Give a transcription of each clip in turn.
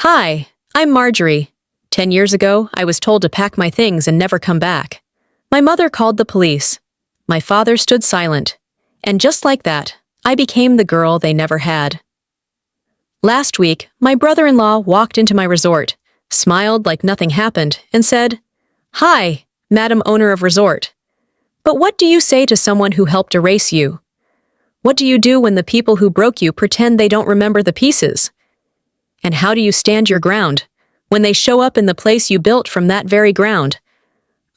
Hi, I'm Marjorie. 10 years ago, I was told to pack my things and never come back. My mother called the police. My father stood silent. And just like that, I became the girl they never had. Last week, my brother-in-law walked into my resort, smiled like nothing happened, and said, "Hi, Madam Owner of Resort. But what do you say to someone who helped erase you? What do you do when the people who broke you pretend they don't remember the pieces? And how do you stand your ground when they show up in the place you built from that very ground?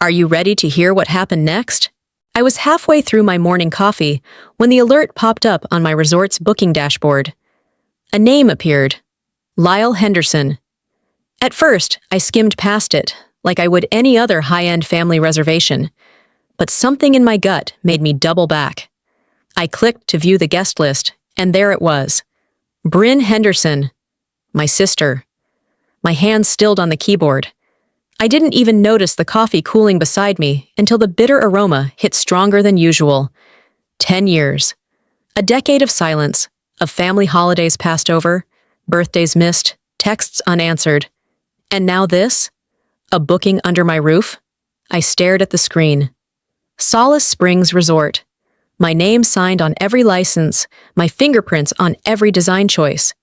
Are you ready to hear what happened next?" I was halfway through my morning coffee when the alert popped up on my resort's booking dashboard. A name appeared. Lyle Henderson. At first, I skimmed past it, like I would any other high-end family reservation. But something in my gut made me double back. I clicked to view the guest list, and there it was. Bryn Henderson. My sister. My hands stilled on the keyboard. I didn't even notice the coffee cooling beside me until the bitter aroma hit stronger than usual. 10 years. A decade of silence, of family holidays passed over, birthdays missed, texts unanswered. And now this? A booking under my roof? I stared at the screen. Solace Springs Resort. My name signed on every license, my fingerprints on every design choice.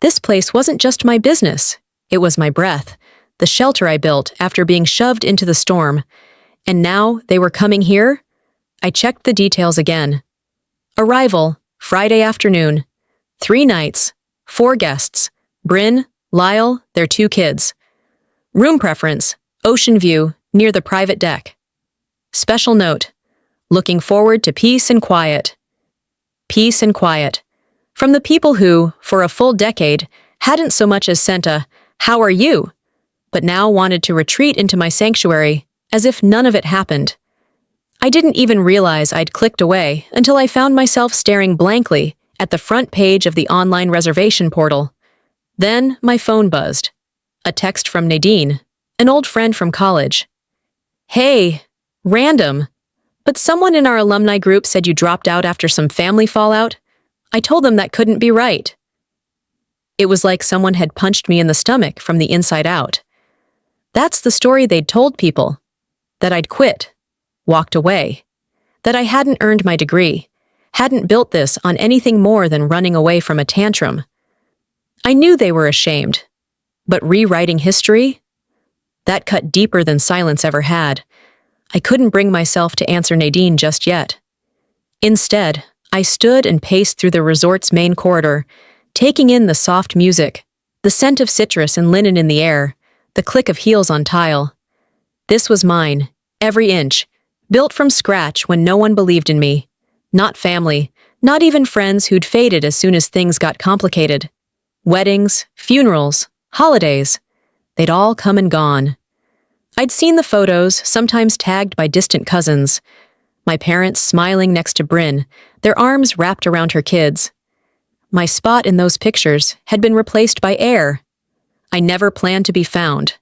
This place wasn't just my business. It was my breath, the shelter I built after being shoved into the storm. And now they were coming here? I checked the details again. Arrival, Friday afternoon. 3 nights, 4 guests. Bryn, Lyle, their 2 kids. Room preference, ocean view, near the private deck. Special note, looking forward to peace and quiet. Peace and quiet. From the people who, for a full decade, hadn't so much as sent a, "How are you?" but now wanted to retreat into my sanctuary as if none of it happened. I didn't even realize I'd clicked away until I found myself staring blankly at the front page of the online reservation portal. Then my phone buzzed. A text from Nadine, an old friend from college. "Hey, random, but someone in our alumni group said you dropped out after some family fallout. I told them that couldn't be right." It was like someone had punched me in the stomach from the inside out. That's the story they'd told people. That I'd quit, walked away. That I hadn't earned my degree, hadn't built this on anything more than running away from a tantrum. I knew they were ashamed. But rewriting history? That cut deeper than silence ever had. I couldn't bring myself to answer Nadine just yet. Instead, I stood and paced through the resort's main corridor, taking in the soft music, the scent of citrus and linen in the air, the click of heels on tile. This was mine, every inch, built from scratch when no one believed in me. Not family, not even friends who'd faded as soon as things got complicated. Weddings, funerals, holidays, they'd all come and gone. I'd seen the photos, sometimes tagged by distant cousins. My parents smiling next to Bryn, their arms wrapped around her kids. My spot in those pictures had been replaced by air. I never planned to be found.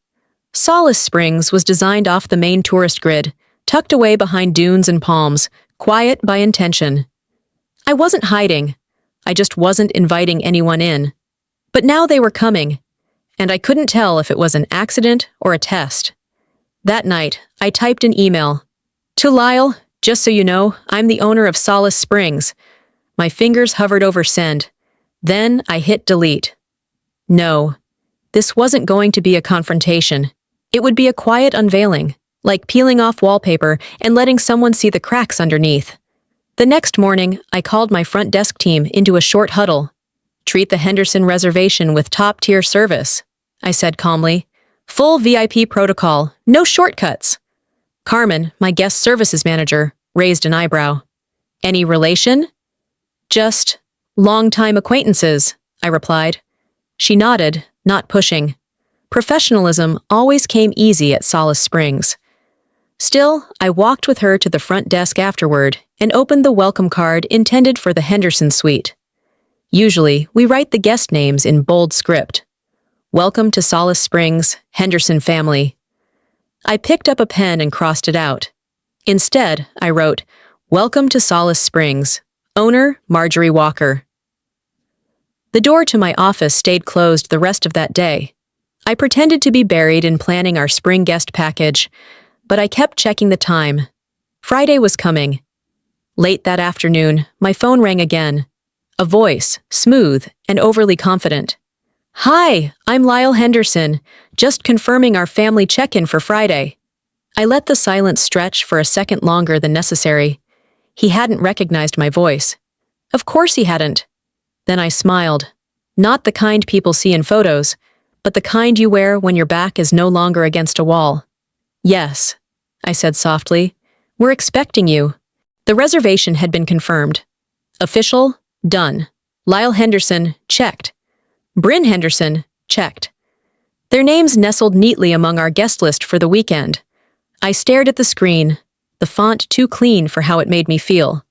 Solace Springs was designed off the main tourist grid, tucked away behind dunes and palms, quiet by intention. I wasn't hiding. I just wasn't inviting anyone in. But now they were coming, and I couldn't tell if it was an accident or a test. That night, I typed an email. "To Lyle, just so you know, I'm the owner of Solace Springs." My fingers hovered over send. Then I hit delete. No, this wasn't going to be a confrontation. It would be a quiet unveiling, like peeling off wallpaper and letting someone see the cracks underneath. The next morning, I called my front desk team into a short huddle. "Treat the Henderson reservation with top-tier service," I said calmly. "Full VIP protocol, no shortcuts." Carmen, my guest services manager, raised an eyebrow. "Any relation?" "Just long-time acquaintances," I replied. She nodded, not pushing. Professionalism always came easy at Solace Springs. Still, I walked with her to the front desk afterward and opened the welcome card intended for the Henderson suite. Usually, we write the guest names in bold script. "Welcome to Solace Springs, Henderson family." I picked up a pen and crossed it out. Instead, I wrote, "Welcome to Solace Springs, owner Marjorie Walker." The door to my office stayed closed the rest of that day. I pretended to be buried in planning our spring guest package, but I kept checking the time. Friday was coming. Late that afternoon, my phone rang again. A voice, smooth and overly confident. "Hi, I'm Lyle Henderson, just confirming our family check-in for Friday." I let the silence stretch for a second longer than necessary. He hadn't recognized my voice. Of course he hadn't. Then I smiled. Not the kind people see in photos, but the kind you wear when your back is no longer against a wall. "Yes," I said softly. "We're expecting you." The reservation had been confirmed. Official, done. Lyle Henderson, checked. Bryn Henderson, checked. Their names nestled neatly among our guest list for the weekend. I stared at the screen, the font too clean for how it made me feel.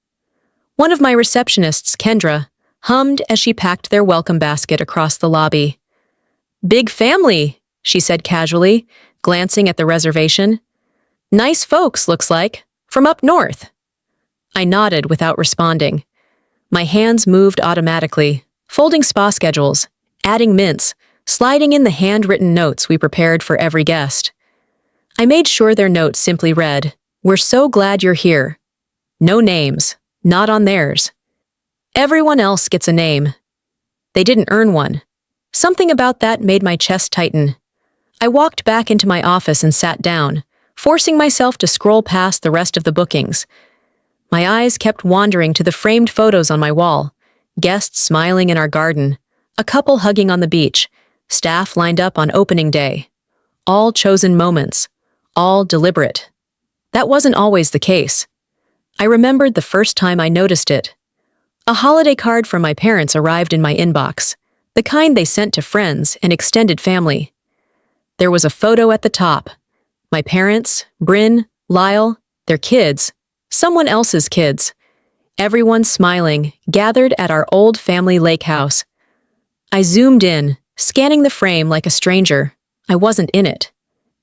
One of my receptionists, Kendra, hummed as she packed their welcome basket across the lobby. "Big family," she said casually, glancing at the reservation. "Nice folks, looks like, from up north." I nodded without responding. My hands moved automatically, folding spa schedules, adding mints, sliding in the handwritten notes we prepared for every guest. I made sure their notes simply read, "We're so glad you're here." No names, not on theirs. Everyone else gets a name. They didn't earn one. Something about that made my chest tighten. I walked back into my office and sat down, forcing myself to scroll past the rest of the bookings. My eyes kept wandering to the framed photos on my wall, guests smiling in our garden, a couple hugging on the beach, staff lined up on opening day. All chosen moments, all deliberate. That wasn't always the case. I remembered the first time I noticed it. A holiday card from my parents arrived in my inbox, the kind they sent to friends and extended family. There was a photo at the top. My parents, Bryn, Lyle, their kids, someone else's kids. Everyone smiling, gathered at our old family lake house. I zoomed in, scanning the frame like a stranger. I wasn't in it.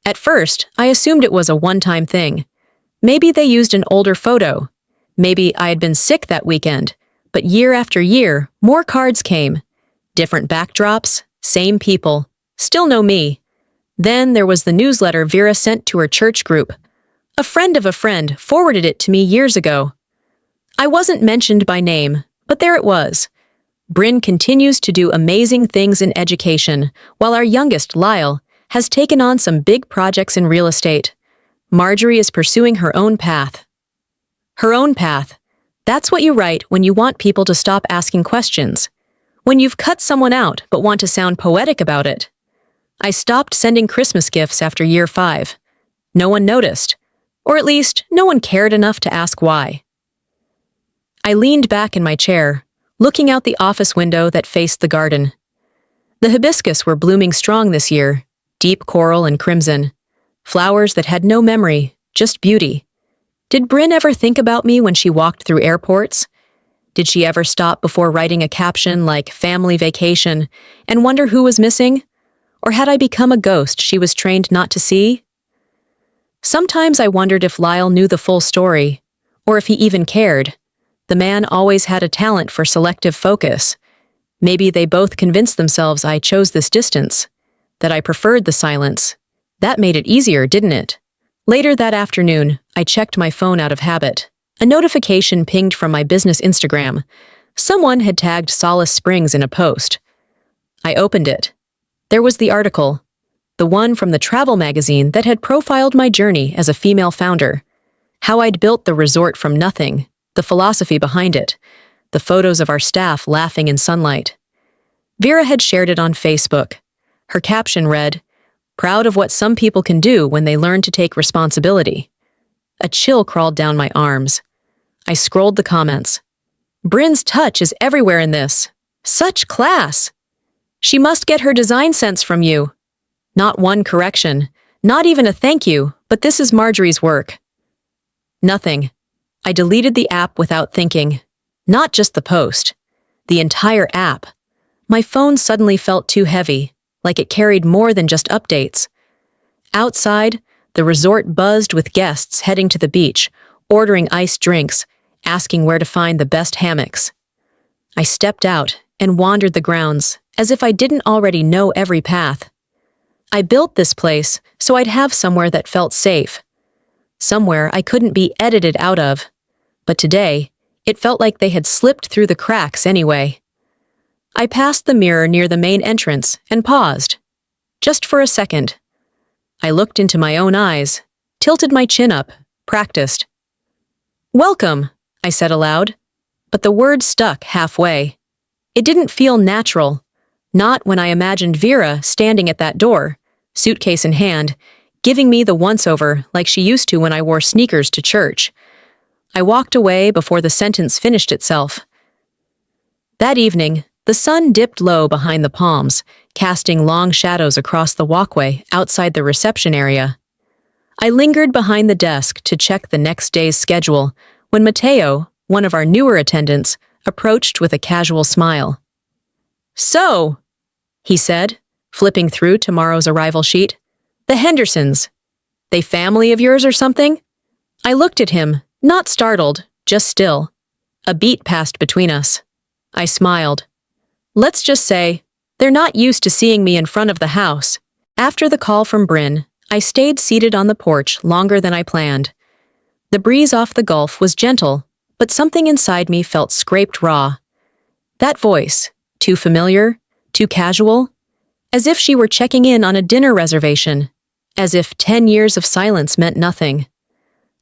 At first, I assumed it was a one-time thing. Maybe they used an older photo. Maybe I had been sick that weekend. But year after year, more cards came. Different backdrops, same people, still no me. Then there was the newsletter Vera sent to her church group. A friend of a friend forwarded it to me years ago. I wasn't mentioned by name, but there it was. Bryn continues to do amazing things in education, while our youngest, Lyle, has taken on some big projects in real estate. Marjorie is pursuing her own path. Her own path. That's what you write when you want people to stop asking questions. When you've cut someone out but want to sound poetic about it. I stopped sending Christmas gifts after year 5. No one noticed. Or at least, no one cared enough to ask why. I leaned back in my chair, looking out the office window that faced the garden. The hibiscus were blooming strong this year, deep coral and crimson. Flowers that had no memory, just beauty. Did Bryn ever think about me when she walked through airports? Did she ever stop before writing a caption like family vacation and wonder who was missing? Or had I become a ghost she was trained not to see? Sometimes I wondered if Lyle knew the full story, or if he even cared. The man always had a talent for selective focus. Maybe they both convinced themselves I chose this distance, that I preferred the silence. That made it easier, didn't it? Later that afternoon, I checked my phone out of habit. A notification pinged from my business Instagram. Someone had tagged Solace Springs in a post. I opened it. There was the article, the one from the travel magazine that had profiled my journey as a female founder. How I'd built the resort from nothing, the philosophy behind it, the photos of our staff laughing in sunlight. Vera had shared it on Facebook. Her caption read, "Proud of what some people can do when they learn to take responsibility." A chill crawled down my arms. I scrolled the comments. Bryn's touch is everywhere in this. Such class. She must get her design sense from you. Not one correction, not even a thank you, but this is Marjorie's work. Nothing. I deleted the app without thinking. Not just the post. The entire app. My phone suddenly felt too heavy, like it carried more than just updates. Outside, the resort buzzed with guests heading to the beach, ordering iced drinks, asking where to find the best hammocks. I stepped out, and wandered the grounds, as if I didn't already know every path. I built this place so I'd have somewhere that felt safe. Somewhere I couldn't be edited out of. But today, it felt like they had slipped through the cracks anyway. I passed the mirror near the main entrance and paused. Just for a second. I looked into my own eyes, tilted my chin up, practiced. "Welcome," I said aloud, but the word stuck halfway. It didn't feel natural, not when I imagined Vera standing at that door, suitcase in hand, giving me the once-over like she used to when I wore sneakers to church. I walked away before the sentence finished itself. That evening, the sun dipped low behind the palms, casting long shadows across the walkway outside the reception area. I lingered behind the desk to check the next day's schedule when Mateo, one of our newer attendants, approached with a casual smile. "So," he said, flipping through tomorrow's arrival sheet, "the Hendersons. They family of yours or something?" I looked at him, not startled, just still. A beat passed between us. I smiled. Let's just say, they're not used to seeing me in front of the house. After the call from Bryn, I stayed seated on the porch longer than I planned. The breeze off the Gulf was gentle, but something inside me felt scraped raw. That voice, too familiar, too casual, as if she were checking in on a dinner reservation, as if 10 years of silence meant nothing.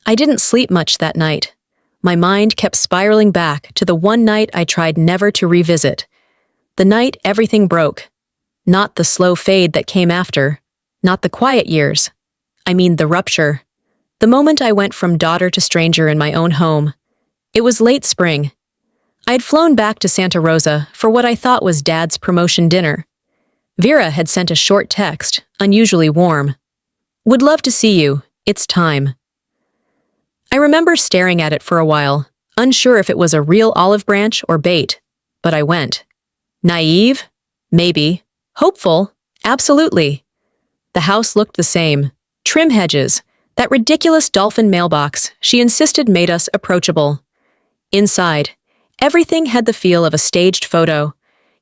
I didn't sleep much that night. My mind kept spiraling back to the one night I tried never to revisit. The night everything broke. Not the slow fade that came after. Not the quiet years. I mean the rupture. The moment I went from daughter to stranger in my own home. It was late spring. I had flown back to Santa Rosa for what I thought was Dad's promotion dinner. Vera had sent a short text, unusually warm. "Would love to see you. It's time." I remember staring at it for a while, unsure if it was a real olive branch or bait, but I went. Naive? Maybe. Hopeful? Absolutely. The house looked the same. Trim hedges, that ridiculous dolphin mailbox she insisted made us approachable. Inside, everything had the feel of a staged photo.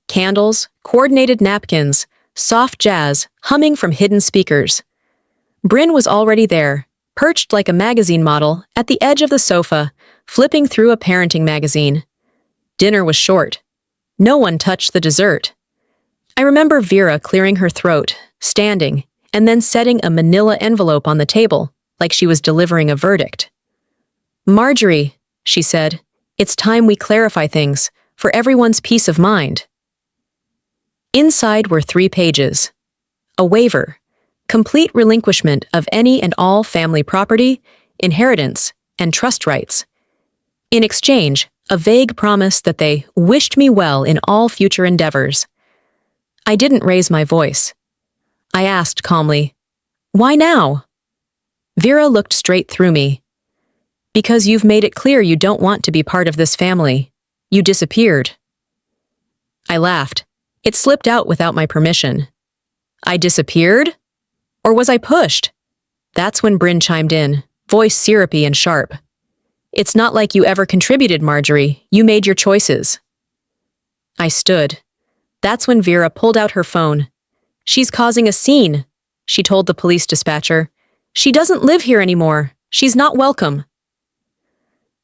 Candles, coordinated napkins, soft jazz humming from hidden speakers. Bryn was already there, perched like a magazine model at the edge of the sofa, flipping through a parenting magazine. Dinner was short. No one touched the dessert. I remember Vera clearing her throat, standing, and then setting a manila envelope on the table, like she was delivering a verdict. "Marjorie," she said, "it's time we clarify things, for everyone's peace of mind." Inside were 3 pages. A waiver, complete relinquishment of any and all family property, inheritance, and trust rights. In exchange, a vague promise that they wished me well in all future endeavors. I didn't raise my voice. I asked calmly, "Why now?" Vera looked straight through me. "Because you've made it clear you don't want to be part of this family. You disappeared." I laughed. It slipped out without my permission. I disappeared? Or was I pushed? That's when Bryn chimed in, voice syrupy and sharp. "It's not like you ever contributed, Marjorie. You made your choices." I stood. That's when Vera pulled out her phone. "She's causing a scene," she told the police dispatcher. "She doesn't live here anymore. She's not welcome."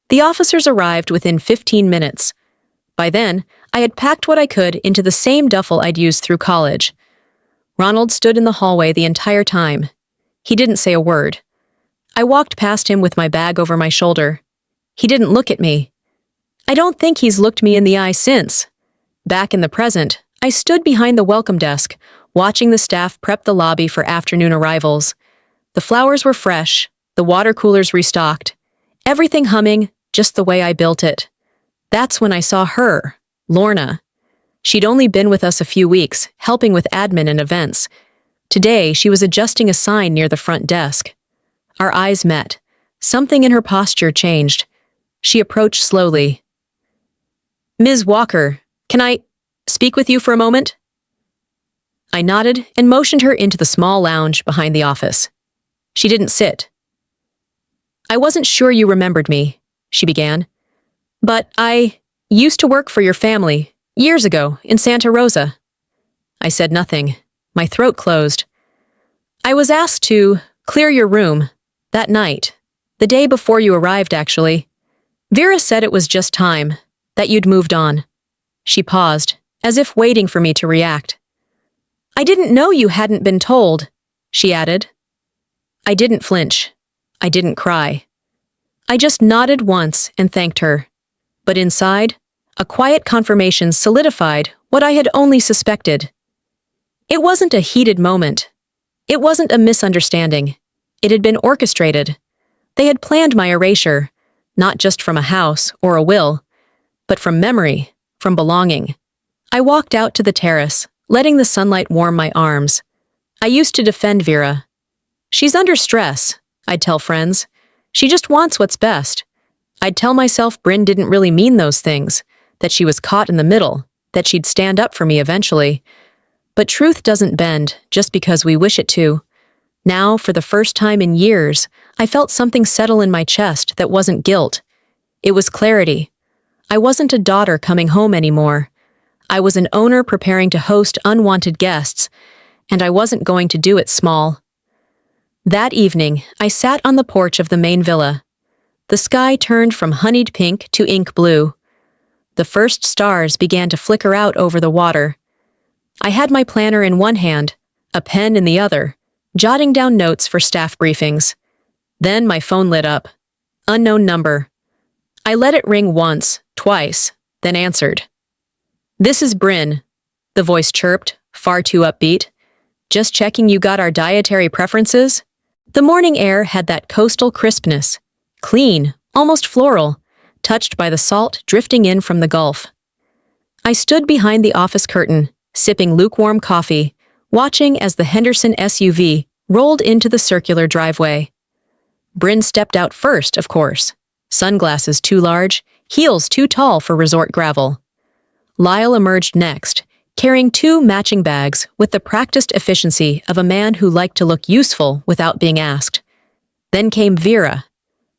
The officers arrived within 15 minutes. By then, I had packed what I could into the same duffel I'd used through college. Ronald stood in the hallway the entire time. He didn't say a word. I walked past him with my bag over my shoulder. He didn't look at me. I don't think he's looked me in the eye since. Back in the present, I stood behind the welcome desk, watching the staff prep the lobby for afternoon arrivals. The flowers were fresh, the water coolers restocked, everything humming just the way I built it. That's when I saw her, Lorna. She'd only been with us a few weeks, helping with admin and events. Today, she was adjusting a sign near the front desk. Our eyes met. Something in her posture changed. She approached slowly. "Ms. Walker, can I speak with you for a moment?" I nodded and motioned her into the small lounge behind the office. She didn't sit. "I wasn't sure you remembered me," she began. "But I used to work for your family, Years ago, in Santa Rosa. I said nothing. My throat closed. I was asked to clear your room that night. The day before you arrived, actually. Vera said it was just time, that you'd moved on. She paused, as if waiting for me to react. I didn't know you hadn't been told, she added. I didn't flinch. I didn't cry. I just nodded once and thanked her. But inside, a quiet confirmation solidified what I had only suspected. It wasn't a heated moment. It wasn't a misunderstanding. It had been orchestrated. They had planned my erasure, not just from a house or a will, but from memory, from belonging. I walked out to the terrace, letting the sunlight warm my arms. I used to defend Vera. She's under stress, I'd tell friends. She just wants what's best. I'd tell myself Bryn didn't really mean those things, that she was caught in the middle, that she'd stand up for me eventually. But truth doesn't bend just because we wish it to. Now, for the first time in years, I felt something settle in my chest that wasn't guilt. It was clarity. I wasn't a daughter coming home anymore. I was an owner preparing to host unwanted guests, and I wasn't going to do it small. That evening, I sat on the porch of the main villa. The sky turned from honeyed pink to ink blue. The first stars began to flicker out over the water. I had my planner in one hand, a pen in the other, jotting down notes for staff briefings. Then my phone lit up. Unknown number. I let it ring once, twice, then answered. This is Bryn, the voice chirped, far too upbeat. Just checking you got our dietary preferences? The morning air had that coastal crispness. Clean, almost floral, touched by the salt drifting in from the Gulf. I stood behind the office curtain, sipping lukewarm coffee, watching as the Henderson SUV rolled into the circular driveway. Bryn stepped out first, of course. Sunglasses too large, heels too tall for resort gravel. Lyle emerged next, carrying 2 matching bags with the practiced efficiency of a man who liked to look useful without being asked. Then came Vera.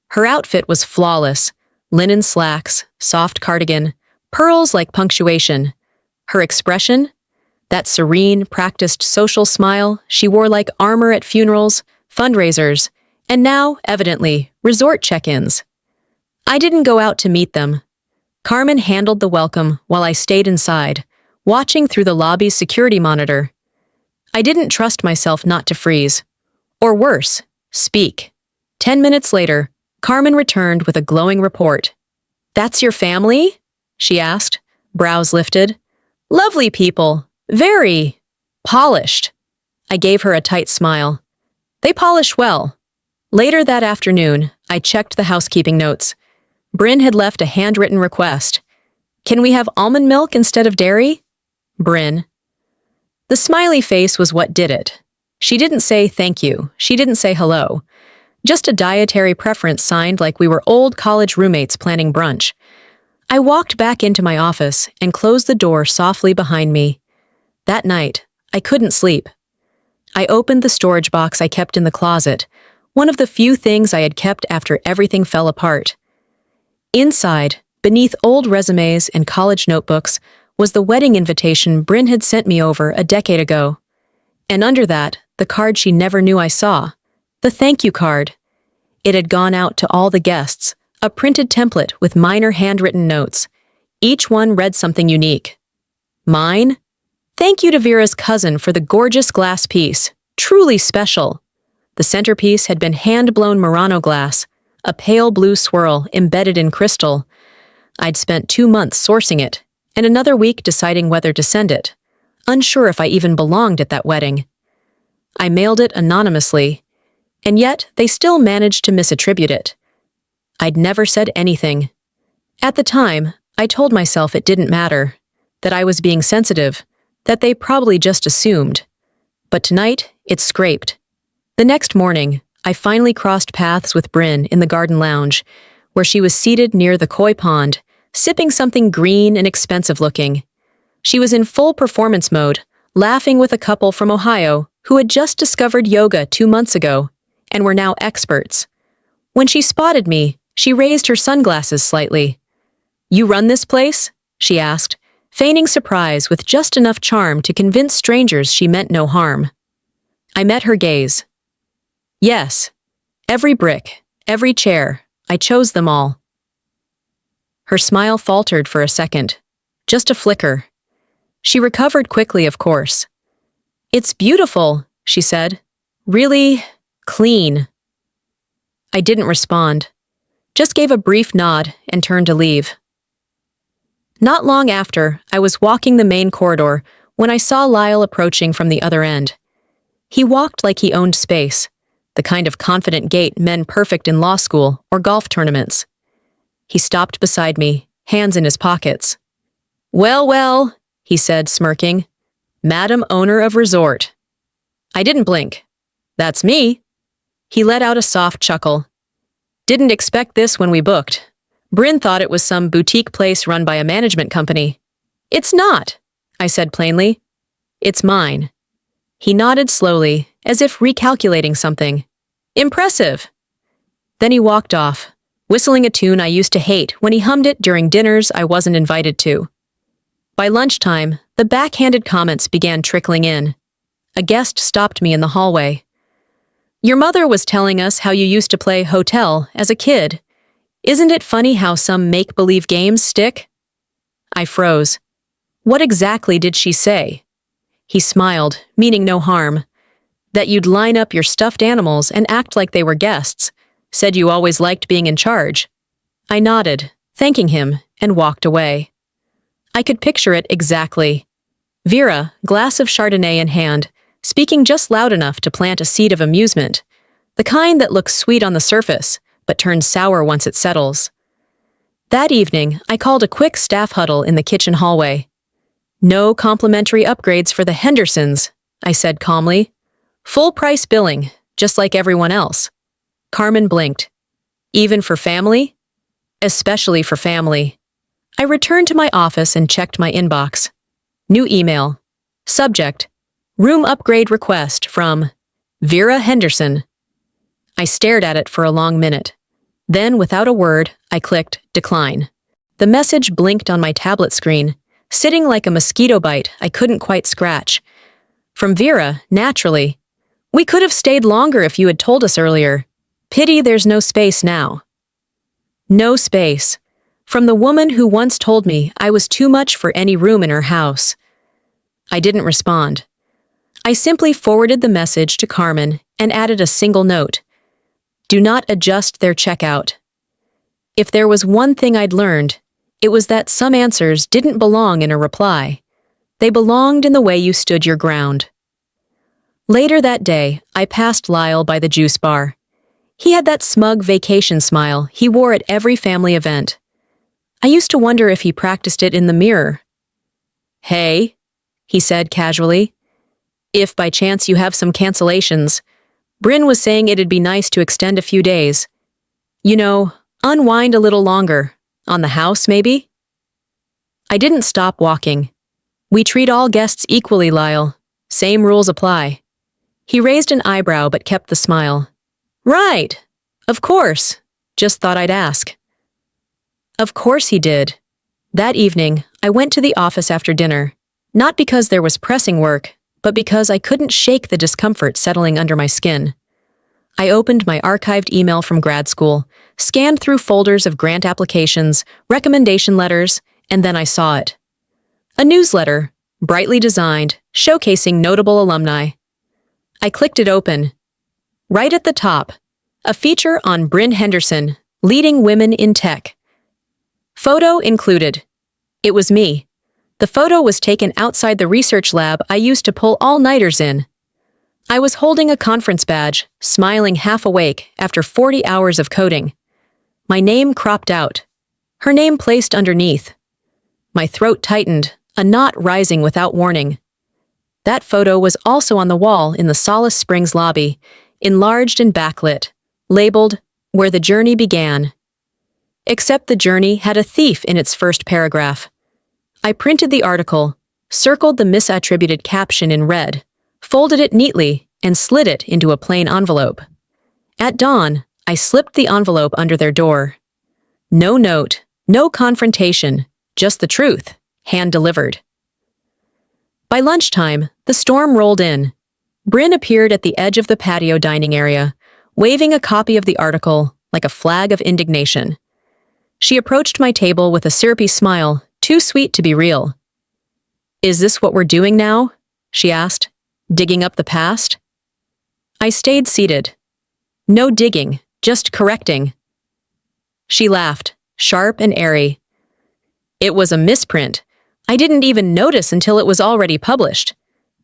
Her outfit was flawless. Linen slacks, soft cardigan, pearls like punctuation. Her expression? That serene, practiced social smile she wore like armor at funerals, fundraisers, and now, evidently, resort check-ins. I didn't go out to meet them. Carmen handled the welcome while I stayed inside, watching through the lobby's security monitor. I didn't trust myself not to freeze. Or worse, speak. 10 minutes later, Carmen returned with a glowing report. That's your family? She asked, brows lifted. Lovely people. Very polished. I gave her a tight smile. They polish well. Later that afternoon, I checked the housekeeping notes. Bryn had left a handwritten request. Can we have almond milk instead of dairy? Bryn. The smiley face was what did it. She didn't say thank you. She didn't say hello. Just a dietary preference signed like we were old college roommates planning brunch. I walked back into my office and closed the door softly behind me. That night, I couldn't sleep. I opened the storage box I kept in the closet, one of the few things I had kept after everything fell apart. Inside, beneath old resumes and college notebooks, was the wedding invitation Bryn had sent me over a decade ago. And under that, the card she never knew I saw. The thank you card. It had gone out to all the guests, a printed template with minor handwritten notes. Each one read something unique. Mine? Thank you to Vera's cousin for the gorgeous glass piece. Truly special. The centerpiece had been hand-blown Murano glass, a pale blue swirl embedded in crystal. I'd spent 2 months sourcing it, and another week deciding whether to send it, unsure if I even belonged at that wedding. I mailed it anonymously, and yet they still managed to misattribute it. I'd never said anything. At the time, I told myself it didn't matter, that I was being sensitive, that they probably just assumed. But tonight, it scraped. The next morning, I finally crossed paths with Bryn in the garden lounge, where she was seated near the koi pond, sipping something green and expensive-looking. She was in full performance mode, laughing with a couple from Ohio who had just discovered yoga 2 months ago and were now experts. When she spotted me, she raised her sunglasses slightly. You run this place? She asked, feigning surprise with just enough charm to convince strangers she meant no harm. I met her gaze. Yes, every brick, every chair, I chose them all. Her smile faltered for a second, just a flicker. She recovered quickly, of course. It's beautiful, she said. Really clean. I didn't respond, just gave a brief nod and turned to leave. Not long after, I was walking the main corridor when I saw Lyle approaching from the other end. He walked like he owned space, the kind of confident gait men perfect in law school or golf tournaments. He stopped beside me, hands in his pockets. Well, well, he said, smirking. Madam Owner of Resort. I didn't blink. That's me. He let out a soft chuckle. Didn't expect this when we booked. Bryn thought it was some boutique place run by a management company. It's not, I said plainly. It's mine. He nodded slowly, as if recalculating something. Impressive. Then he walked off, whistling a tune I used to hate when he hummed it during dinners I wasn't invited to. By lunchtime, the backhanded comments began trickling in. A guest stopped me in the hallway. Your mother was telling us how you used to play hotel as a kid. Isn't it funny how some make-believe games stick? I froze. What exactly did she say? He smiled, meaning no harm. That you'd line up your stuffed animals and act like they were guests. Said you always liked being in charge. I nodded, thanking him, and walked away. I could picture it exactly. Vera, glass of Chardonnay in hand, speaking just loud enough to plant a seed of amusement, the kind that looks sweet on the surface, but turns sour once it settles. That evening, I called a quick staff huddle in the kitchen hallway. No complimentary upgrades for the Hendersons, I said calmly. Full price billing, just like everyone else. Carmen blinked. Even for family? Especially for family. I returned to my office and checked my inbox. New email. Subject: Room upgrade request from Vera Henderson. I stared at it for a long minute. Then, without a word, I clicked decline. The message blinked on my tablet screen, sitting like a mosquito bite I couldn't quite scratch. From Vera, naturally. We could have stayed longer if you had told us earlier. Pity there's no space now. No space. From the woman who once told me I was too much for any room in her house. I didn't respond. I simply forwarded the message to Carmen and added a single note. Do not adjust their checkout. If there was one thing I'd learned, it was that some answers didn't belong in a reply. They belonged in the way you stood your ground. Later that day, I passed Lyle by the juice bar. He had that smug vacation smile he wore at every family event. I used to wonder if he practiced it in the mirror. Hey, he said casually. If by chance you have some cancellations, Bryn was saying it'd be nice to extend a few days. You know, unwind a little longer. On the house, maybe? I didn't stop walking. We treat all guests equally, Lyle. Same rules apply. He raised an eyebrow but kept the smile. Right. Of course. Just thought I'd ask. Of course he did. That evening, I went to the office after dinner, not because there was pressing work, but because I couldn't shake the discomfort settling under my skin. I opened my archived email from grad school, scanned through folders of grant applications, recommendation letters, and then I saw it. A newsletter, brightly designed, showcasing notable alumni. I clicked it open. Right at the top, a feature on Bryn Henderson, leading women in tech. Photo included. It was me. The photo was taken outside the research lab I used to pull all-nighters in. I was holding a conference badge, smiling half awake after 40 hours of coding. My name cropped out. Her name placed underneath. My throat tightened, a knot rising without warning. That photo was also on the wall in the Solace Springs lobby, enlarged and backlit, labeled, Where the Journey Began. Except the journey had a thief in its first paragraph. I printed the article, circled the misattributed caption in red, folded it neatly, and slid it into a plain envelope. At dawn, I slipped the envelope under their door. No note, no confrontation, just the truth, hand-delivered. By lunchtime, the storm rolled in. Bryn appeared at the edge of the patio dining area, waving a copy of the article like a flag of indignation. She approached my table with a syrupy smile, too sweet to be real. "Is this what we're doing now?" she asked, digging up the past. I stayed seated. No digging, just correcting. She laughed, sharp and airy. "It was a misprint. I didn't even notice until it was already published.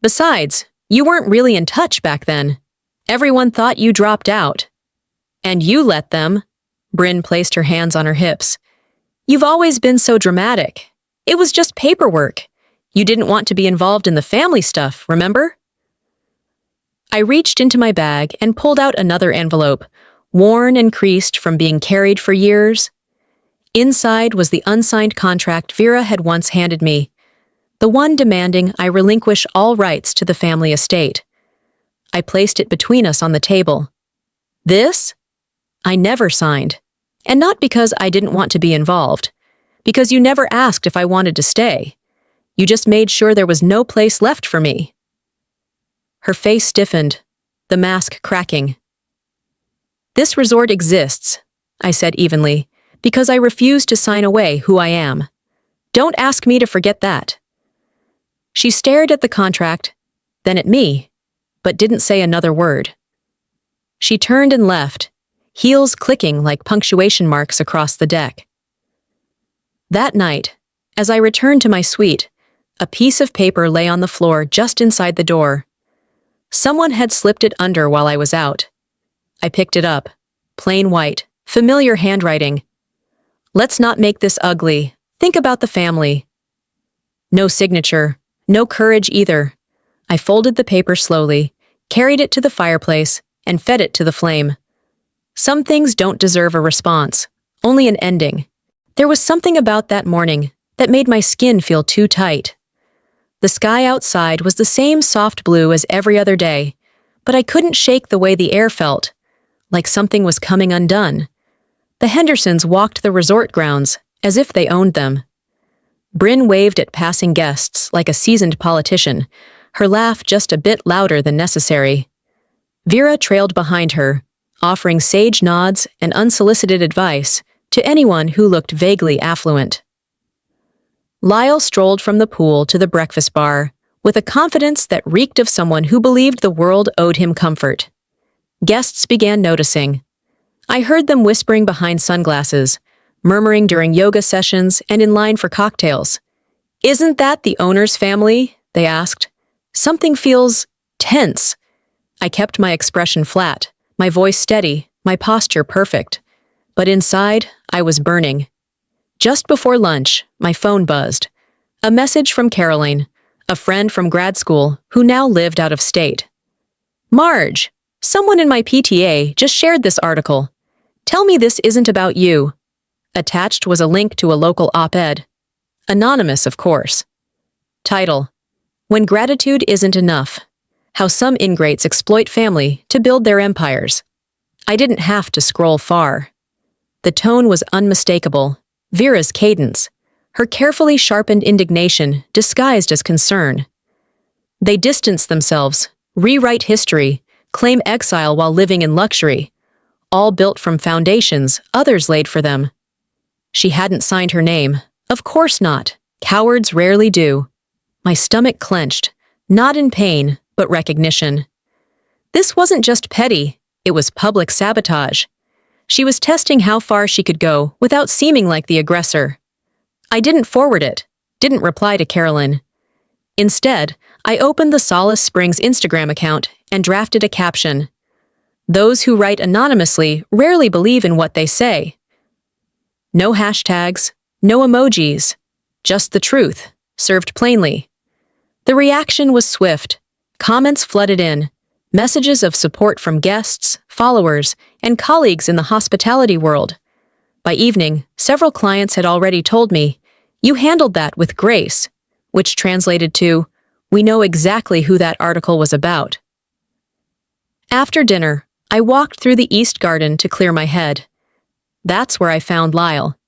Besides, you weren't really in touch back then. Everyone thought you dropped out. And you let them." Bryn placed her hands on her hips. "You've always been so dramatic. It was just paperwork. You didn't want to be involved in the family stuff, remember?" I reached into my bag and pulled out another envelope, worn and creased from being carried for years. Inside was the unsigned contract Vera had once handed me, the one demanding I relinquish all rights to the family estate. I placed it between us on the table. This? I never signed. And not because I didn't want to be involved, because you never asked if I wanted to stay. You just made sure there was no place left for me. Her face stiffened, the mask cracking. "This resort exists," I said evenly, "because I refuse to sign away who I am. Don't ask me to forget that." She stared at the contract, then at me, but didn't say another word. She turned and left, heels clicking like punctuation marks across the deck. That night, as I returned to my suite, a piece of paper lay on the floor just inside the door. Someone had slipped it under while I was out. I picked it up, plain white, familiar handwriting. "Let's not make this ugly. Think about the family." No signature, no courage either. I folded the paper slowly, carried it to the fireplace, and fed it to the flame. Some things don't deserve a response, only an ending. There was something about that morning that made my skin feel too tight. The sky outside was the same soft blue as every other day, but I couldn't shake the way the air felt, like something was coming undone. The Hendersons walked the resort grounds as if they owned them. Bryn waved at passing guests like a seasoned politician, her laugh just a bit louder than necessary. Vera trailed behind her, offering sage nods and unsolicited advice to anyone who looked vaguely affluent. Lyle strolled from the pool to the breakfast bar with a confidence that reeked of someone who believed the world owed him comfort. Guests began noticing. I heard them whispering behind sunglasses, murmuring during yoga sessions and in line for cocktails. "Isn't that the owner's family?" they asked. "Something feels tense." I kept my expression flat, my voice steady, my posture perfect. But inside, I was burning. Just before lunch, my phone buzzed. A message from Caroline, a friend from grad school who now lived out of state. "Marge, someone in my PTA just shared this article. Tell me this isn't about you." Attached was a link to a local op-ed. Anonymous, of course. Title: "When Gratitude Isn't Enough. How Some Ingrates Exploit Family to Build Their Empires." I didn't have to scroll far. The tone was unmistakable. Vera's cadence, her carefully sharpened indignation disguised as concern. They distance themselves, rewrite history, claim exile while living in luxury, all built from foundations others laid for them. She hadn't signed her name. Of course not. Cowards rarely do. My stomach clenched, not in pain, but recognition. This wasn't just petty, it was public sabotage. She was testing how far she could go without seeming like the aggressor. I didn't forward it, didn't reply to Carolyn. Instead, I opened the Solace Springs Instagram account and drafted a caption. Those who write anonymously rarely believe in what they say. No hashtags, no emojis, just the truth, served plainly. The reaction was swift. Comments flooded in. Messages of support from guests, followers, and colleagues in the hospitality world. By evening, several clients had already told me, "You handled that with grace," which translated to, "We know exactly who that article was about." After dinner, I walked through the East Garden to clear my head. That's where I found Lyle.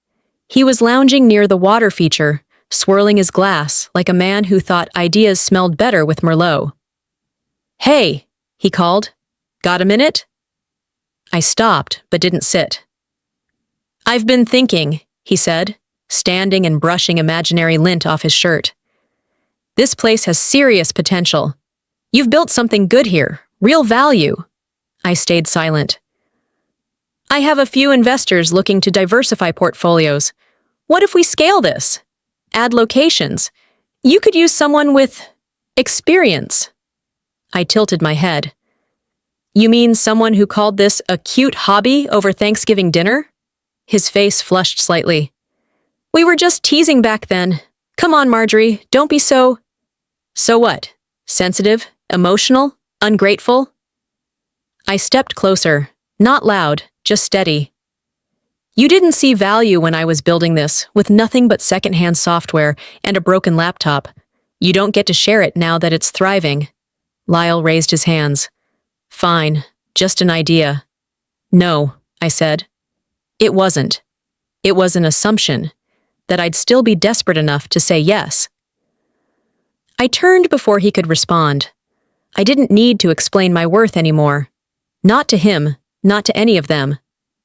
He was lounging near the water feature, swirling his glass like a man who thought ideas smelled better with Merlot. "Hey," he called. "Got a minute?" I stopped, but didn't sit. "I've been thinking," he said, standing and brushing imaginary lint off his shirt. "This place has serious potential. You've built something good here, real value." I stayed silent. "I have a few investors looking to diversify portfolios. What if we scale this? Add locations. You could use someone with experience." I tilted my head. "You mean someone who called this a cute hobby over Thanksgiving dinner?" His face flushed slightly. "We were just teasing back then. Come on, Marjorie, don't be so..." "So what? Sensitive? Emotional? Ungrateful?" I stepped closer, not loud, just steady. "You didn't see value when I was building this, with nothing but secondhand software and a broken laptop. You don't get to share it now that it's thriving." Lyle raised his hands. "Fine, just an idea." "No," I said. "It wasn't. It was an assumption that I'd still be desperate enough to say yes." I turned before he could respond. I didn't need to explain my worth anymore. Not to him, not to any of them.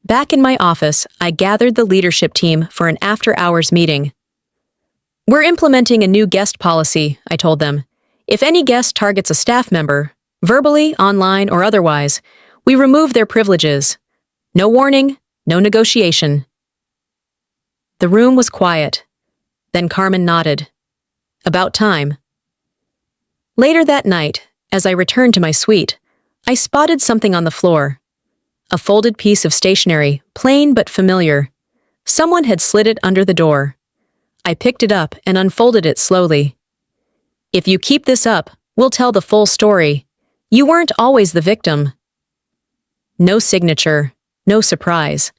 Back in my office, I gathered the leadership team for an after-hours meeting. "We're implementing a new guest policy," I told them. "If any guest targets a staff member, verbally, online, or otherwise, we remove their privileges. No warning, no negotiation." The room was quiet. Then Carmen nodded. "About time." Later that night, as I returned to my suite, I spotted something on the floor. A folded piece of stationery, plain but familiar. Someone had slid it under the door. I picked it up and unfolded it slowly. "If you keep this up, we'll tell the full story. You weren't always the victim." No signature, no surprise.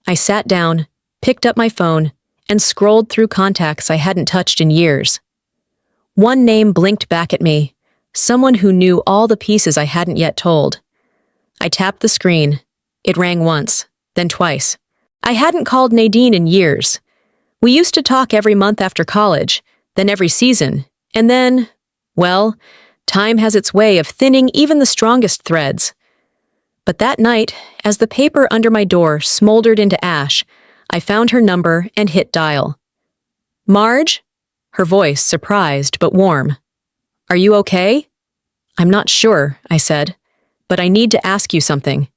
I sat down, picked up my phone, and scrolled through contacts I hadn't touched in years. One name blinked back at me, someone who knew all the pieces I hadn't yet told. I tapped the screen. It rang once, then twice. I hadn't called Nadine in years. We used to talk every month after college, then every season, and then, well, time has its way of thinning even the strongest threads. But that night, as the paper under my door smoldered into ash, I found her number and hit dial. "Marge?" Her voice surprised but warm. "Are you okay?" "I'm not sure," I said, "but I need to ask you something."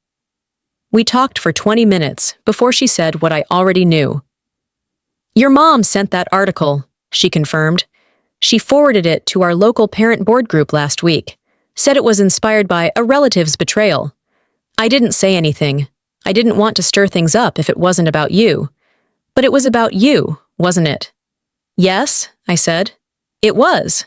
We talked for 20 minutes before she said what I already knew. "Your mom sent that article," she confirmed. "She forwarded it to our local parent board group last week, said it was inspired by a relative's betrayal. I didn't say anything. I didn't want to stir things up if it wasn't about you. But it was about you, wasn't it?" "Yes," I said. "It was."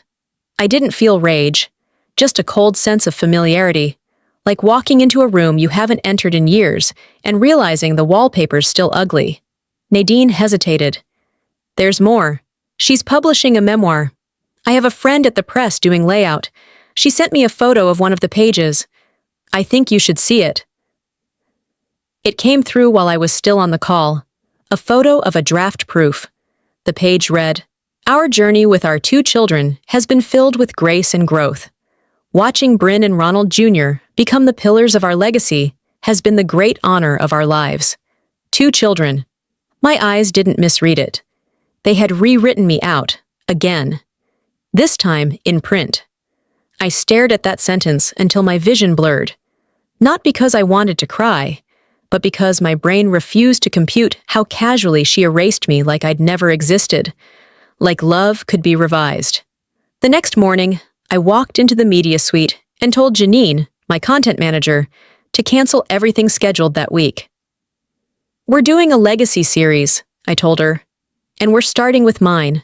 I didn't feel rage, just a cold sense of familiarity, like walking into a room you haven't entered in years and realizing the wallpaper's still ugly. Nadine hesitated. "There's more. She's publishing a memoir. I have a friend at the press doing layout. She sent me a photo of one of the pages. I think you should see it." It came through while I was still on the call. A photo of a draft proof. The page read, "Our journey with our 2 children has been filled with grace and growth. Watching Bryn and Ronald Jr. become the pillars of our legacy has been the great honor of our lives. 2 children." My eyes didn't misread it. They had rewritten me out, again. This time in print. I stared at that sentence until my vision blurred. Not because I wanted to cry, but because my brain refused to compute how casually she erased me like I'd never existed. Like love could be revised. The next morning, I walked into the media suite and told Janine, my content manager, to cancel everything scheduled that week. "We're doing a legacy series," I told her, "and we're starting with mine."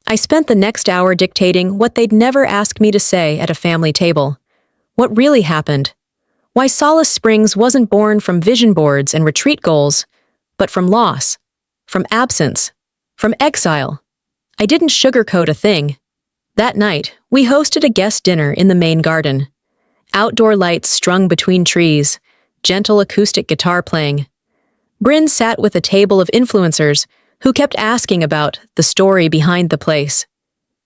I spent the next hour dictating what they'd never ask me to say at a family table. What really happened. Why Solace Springs wasn't born from vision boards and retreat goals, but from loss, from absence, from exile. I didn't sugarcoat a thing. That night, we hosted a guest dinner in the main garden. Outdoor lights strung between trees, gentle acoustic guitar playing. Bryn sat with a table of influencers who kept asking about the story behind the place.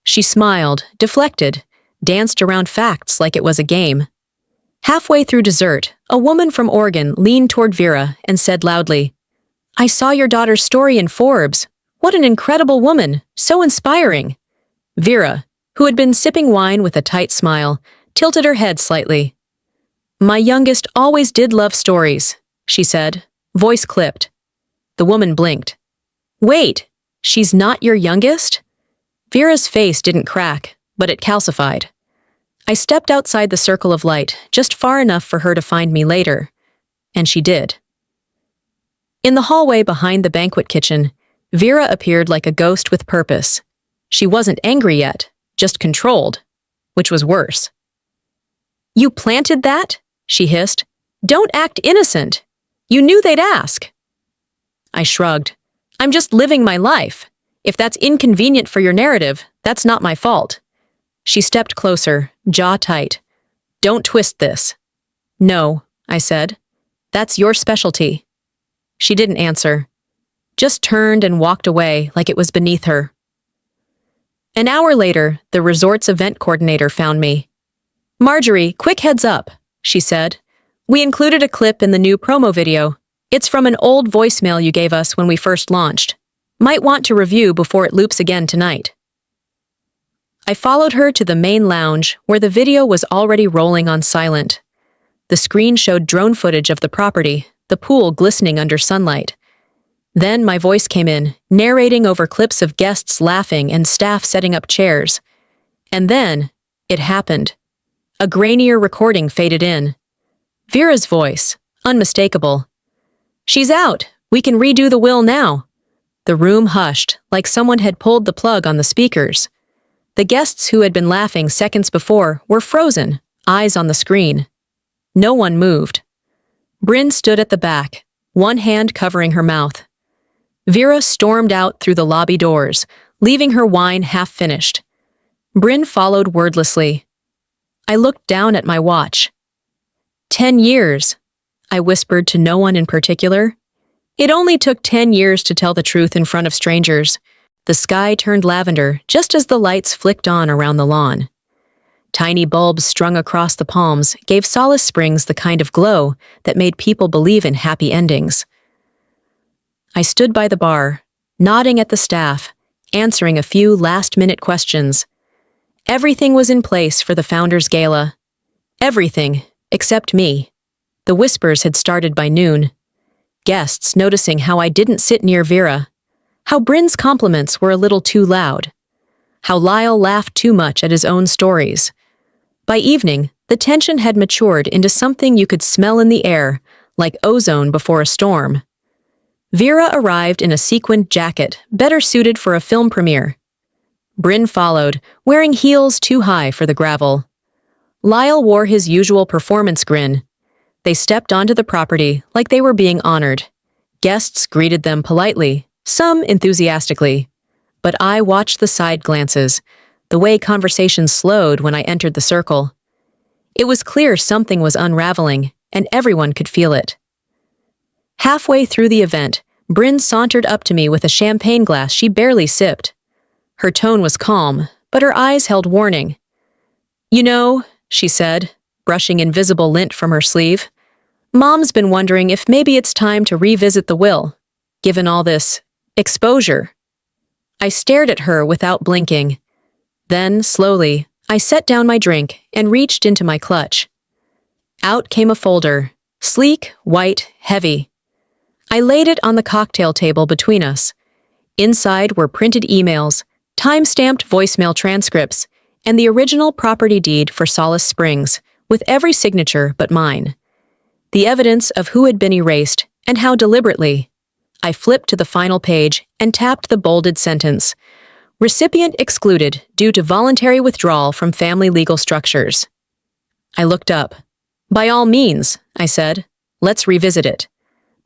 She smiled, deflected, danced around facts like it was a game. Halfway through dessert, a woman from Oregon leaned toward Vera and said loudly, "I saw your daughter's story in Forbes. What an incredible woman, so inspiring." Vera, who had been sipping wine with a tight smile, tilted her head slightly. "My youngest always did love stories," she said, voice clipped. The woman blinked. "Wait, she's not your youngest?" Vera's face didn't crack, but it calcified. I stepped outside the circle of light, just far enough for her to find me later. And she did. In the hallway behind the banquet kitchen, Vera appeared like a ghost with purpose. She wasn't angry yet, just controlled, which was worse. "You planted that?" she hissed. "Don't act innocent. You knew they'd ask." I shrugged. "I'm just living my life. If that's inconvenient for your narrative, that's not my fault." She stepped closer, jaw tight. "Don't twist this." "No," I said. "That's your specialty." She didn't answer. Just turned and walked away like it was beneath her. An hour later, the resort's event coordinator found me. "Marjorie, quick heads up," she said. "We included a clip in the new promo video. It's from an old voicemail you gave us when we first launched. Might want to review before it loops again tonight." I followed her to the main lounge, where the video was already rolling on silent. The screen showed drone footage of the property, the pool glistening under sunlight. Then my voice came in, narrating over clips of guests laughing and staff setting up chairs. And then, it happened. A grainier recording faded in. Vera's voice, unmistakable. "She's out. We can redo the will now." The room hushed, like someone had pulled the plug on the speakers. The guests who had been laughing seconds before were frozen, eyes on the screen. No one moved. Bryn stood at the back, one hand covering her mouth. Vera stormed out through the lobby doors, leaving her wine half-finished. Bryn followed wordlessly. I looked down at my watch. 10 years, I whispered to no one in particular. It only took 10 years to tell the truth in front of strangers. The sky turned lavender just as the lights flicked on around the lawn. Tiny bulbs strung across the palms gave Solace Springs the kind of glow that made people believe in happy endings. I stood by the bar, nodding at the staff, answering a few last-minute questions. Everything was in place for the Founders' Gala. Everything, except me. The whispers had started by noon. Guests noticing how I didn't sit near Vera. How Bryn's compliments were a little too loud. How Lyle laughed too much at his own stories. By evening, the tension had matured into something you could smell in the air, like ozone before a storm. Vera arrived in a sequined jacket, better suited for a film premiere. Bryn followed, wearing heels too high for the gravel. Lyle wore his usual performance grin. They stepped onto the property like they were being honored. Guests greeted them politely, some enthusiastically. But I watched the side glances, the way conversations slowed when I entered the circle. It was clear something was unraveling, and everyone could feel it. Halfway through the event, Bryn sauntered up to me with a champagne glass she barely sipped. Her tone was calm, but her eyes held warning. "You know," she said, brushing invisible lint from her sleeve, "Mom's been wondering if maybe it's time to revisit the will, given all this exposure." I stared at her without blinking. Then, slowly, I set down my drink and reached into my clutch. Out came a folder, sleek, white, heavy. I laid it on the cocktail table between us. Inside were printed emails, time-stamped voicemail transcripts, and the original property deed for Solace Springs, with every signature but mine. The evidence of who had been erased and how deliberately. I flipped to the final page and tapped the bolded sentence. Recipient excluded due to voluntary withdrawal from family legal structures. I looked up. "By all means," I said. "Let's revisit it.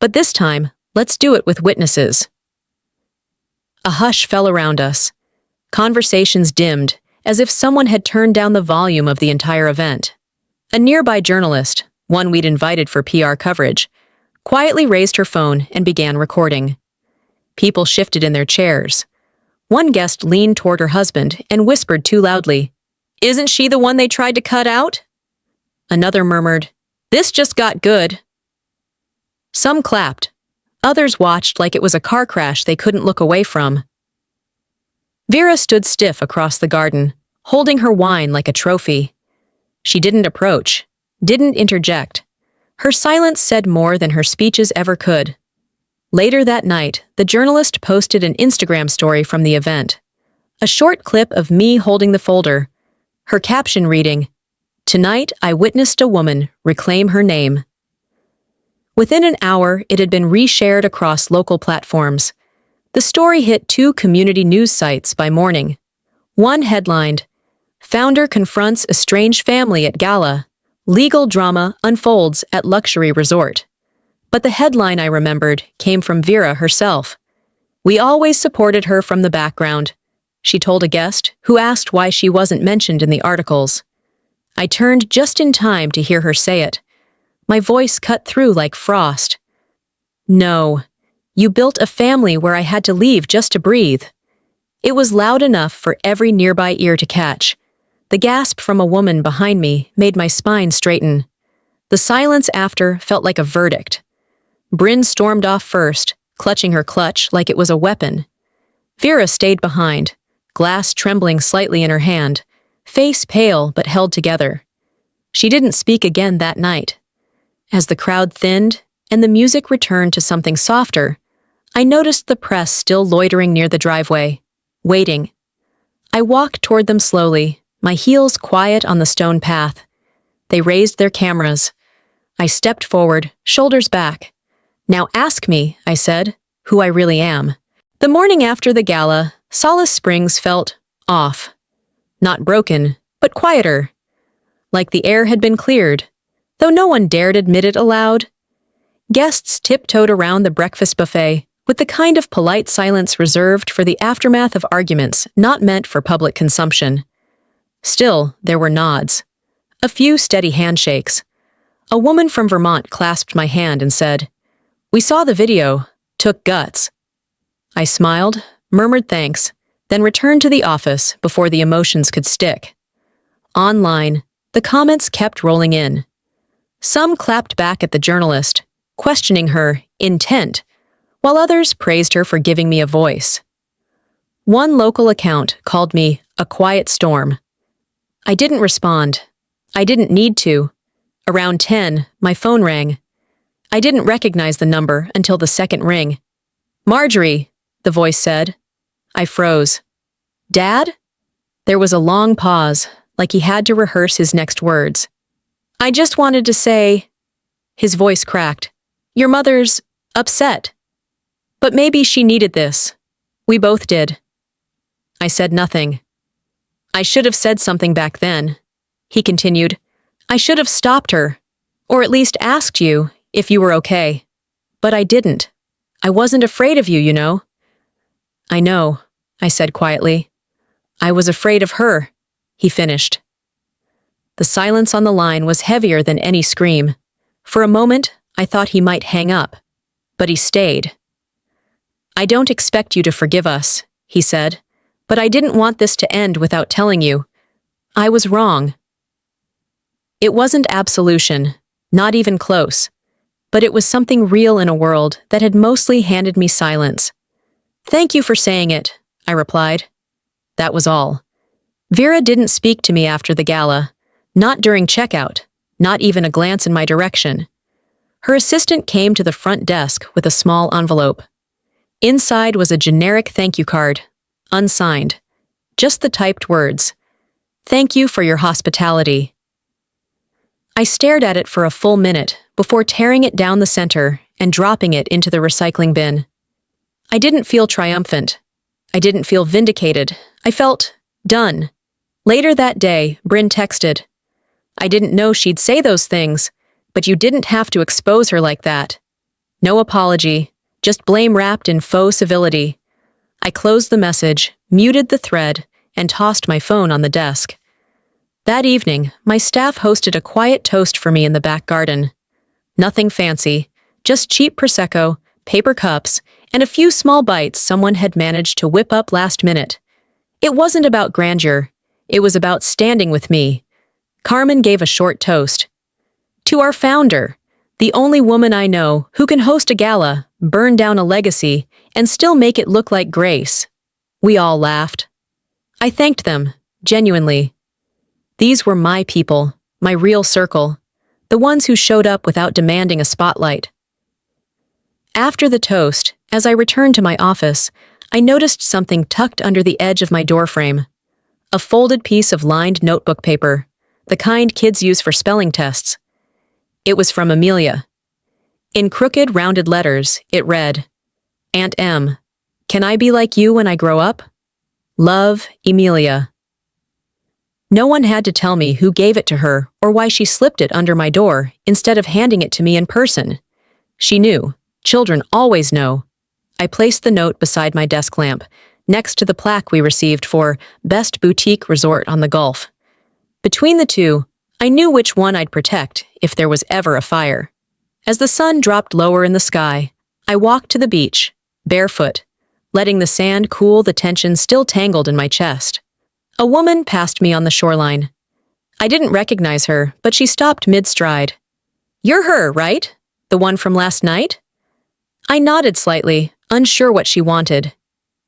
But this time, let's do it with witnesses." A hush fell around us. Conversations dimmed, as if someone had turned down the volume of the entire event. A nearby journalist, one we'd invited for PR coverage, quietly raised her phone and began recording. People shifted in their chairs. One guest leaned toward her husband and whispered too loudly, "Isn't she the one they tried to cut out?" Another murmured, "This just got good." Some clapped. Others watched like it was a car crash they couldn't look away from. Vera stood stiff across the garden, holding her wine like a trophy. She didn't approach, didn't interject. Her silence said more than her speeches ever could. Later that night, the journalist posted an Instagram story from the event. A short clip of me holding the folder. Her caption reading, "Tonight I witnessed a woman reclaim her name." Within an hour, it had been reshared across local platforms. The story hit 2 community news sites by morning. One headlined, "Founder confronts estranged family at gala. Legal drama unfolds at luxury resort." But the headline I remembered came from Vera herself. "We always supported her from the background," she told a guest who asked why she wasn't mentioned in the articles. I turned just in time to hear her say it. My voice cut through like frost. "No, you built a family where I had to leave just to breathe." It was loud enough for every nearby ear to catch. The gasp from a woman behind me made my spine straighten. The silence after felt like a verdict. Bryn stormed off first, clutching her clutch like it was a weapon. Vera stayed behind, glass trembling slightly in her hand, face pale but held together. She didn't speak again that night. As the crowd thinned and the music returned to something softer, I noticed the press still loitering near the driveway, waiting. I walked toward them slowly, my heels quiet on the stone path. They raised their cameras. I stepped forward, shoulders back. "Now ask me," I said, "who I really am." The morning after the gala, Solace Springs felt off. Not broken, but quieter. Like the air had been cleared, though no one dared admit it aloud. Guests tiptoed around the breakfast buffet with the kind of polite silence reserved for the aftermath of arguments not meant for public consumption. Still, there were nods. A few steady handshakes. A woman from Vermont clasped my hand and said, "We saw the video. Took guts." I smiled, murmured thanks, then returned to the office before the emotions could stick. Online, the comments kept rolling in. Some clapped back at the journalist, questioning her intent, while others praised her for giving me a voice. One local account called me a quiet storm. I didn't respond. I didn't need to. Around 10, my phone rang. I didn't recognize the number until the second ring. "Marjorie," the voice said. I froze. "Dad?" There was a long pause, like he had to rehearse his next words. "I just wanted to say..." His voice cracked. "Your mother's upset. But maybe she needed this. We both did." I said nothing. "I should have said something back then," he continued. "I should have stopped her, or at least asked you if you were okay. But I didn't. I wasn't afraid of you, you know." "I know," I said quietly. "I was afraid of her," he finished. The silence on the line was heavier than any scream. For a moment, I thought he might hang up, but he stayed. "I don't expect you to forgive us," he said, "but I didn't want this to end without telling you. I was wrong." It wasn't absolution, not even close, but it was something real in a world that had mostly handed me silence. "Thank you for saying it," I replied. That was all. Vera didn't speak to me after the gala, not during checkout, not even a glance in my direction. Her assistant came to the front desk with a small envelope. Inside was a generic thank you card, unsigned, just the typed words, "Thank you for your hospitality." I stared at it for a full minute before tearing it down the center and dropping it into the recycling bin. I didn't feel triumphant. I didn't feel vindicated. I felt done. Later that day, Bryn texted, "I didn't know she'd say those things, but you didn't have to expose her like that." No apology, just blame wrapped in faux civility. I closed the message, muted the thread, and tossed my phone on the desk. That evening, my staff hosted a quiet toast for me in the back garden. Nothing fancy, just cheap Prosecco, paper cups, and a few small bites someone had managed to whip up last minute. It wasn't about grandeur. It was about standing with me. Carmen gave a short toast. To our founder, the only woman I know who can host a gala, burn down a legacy, and still make it look like grace. We all laughed. I thanked them, genuinely. These were my people, my real circle, the ones who showed up without demanding a spotlight. After the toast, as I returned to my office, I noticed something tucked under the edge of my doorframe. A folded piece of lined notebook paper, the kind kids use for spelling tests. It was from Amelia. In crooked, rounded letters, it read, Aunt M, can I be like you when I grow up? Love, Emilia. No one had to tell me who gave it to her or why she slipped it under my door instead of handing it to me in person. She knew. Children always know. I placed the note beside my desk lamp, next to the plaque we received for Best Boutique Resort on the Gulf. Between the two, I knew which one I'd protect if there was ever a fire. As the sun dropped lower in the sky, I walked to the beach, barefoot, letting the sand cool the tension still tangled in my chest. A woman passed me on the shoreline. I didn't recognize her, but she stopped mid-stride. You're her, right? The one from last night? I nodded slightly, unsure what she wanted.